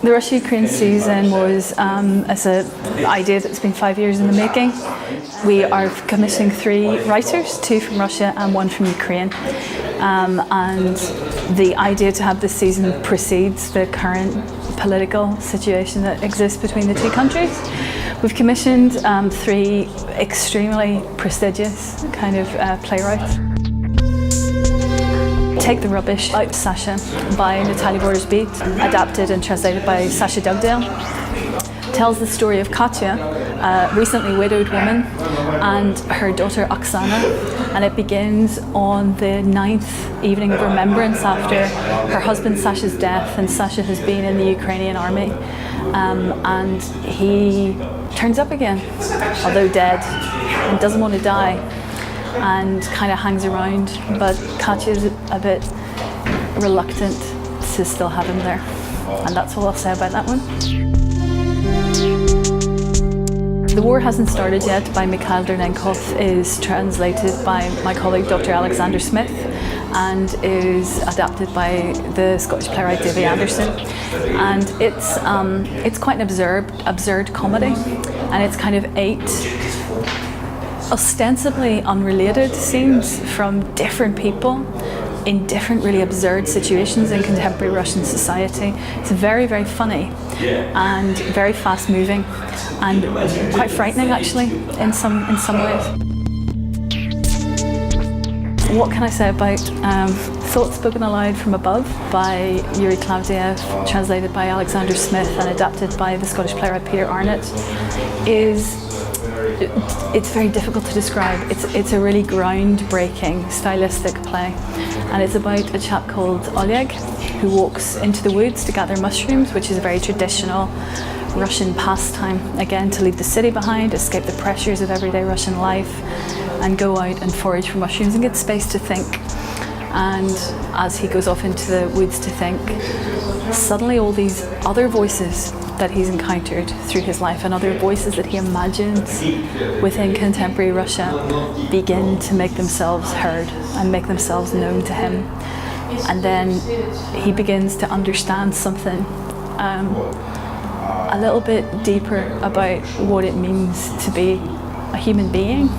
The Russia-Ukraine season was as an idea that's been 5 years in the making. We are commissioning 3 writers, 2 from Russia and 1 from Ukraine. And the idea to have this season precedes the current political situation that exists between the 2 countries. We've commissioned 3 extremely prestigious kind of playwrights. Take the Rubbish Out, Sasha by Natalia Vorozhbyt, adapted and translated by Sasha Dugdale. Tells the story of Katya, a recently widowed woman, and her daughter Oksana, and it begins on the 9th evening of remembrance after her husband Sasha's death, and Sasha has been in the Ukrainian army, and he turns up again, although dead, and doesn't want to die, and kind of hangs around, but Katya's a bit reluctant to still have him there, and that's all I'll say about that one. The War Hasn't Started Yet by Mikhail Dernenkov is translated by my colleague Dr. Alexander Smith and is adapted by the Scottish playwright Davy Anderson. And it's quite an absurd comedy, and it's kind of 8 ostensibly unrelated scenes from different people in different really absurd situations in contemporary Russian society. It's very, very funny and very fast moving and quite frightening actually in some ways. What can I say about Thoughts Spoken Aloud from Above by Yuri Klavdiev, translated by Alexander Smith and adapted by the Scottish playwright Peter Arnott, it's very difficult to describe. It's a really groundbreaking stylistic play, and it's about a chap called Oleg who walks into the woods to gather mushrooms, which is a very traditional Russian pastime, again to leave the city behind, escape the pressures of everyday Russian life, and go out and forage for mushrooms and get space to think. And as he goes off into the woods to think, suddenly all these other voices that he's encountered through his life and other voices that he imagines within contemporary Russia begin to make themselves heard and make themselves known to him. And then he begins to understand something a little bit deeper about what it means to be a human being.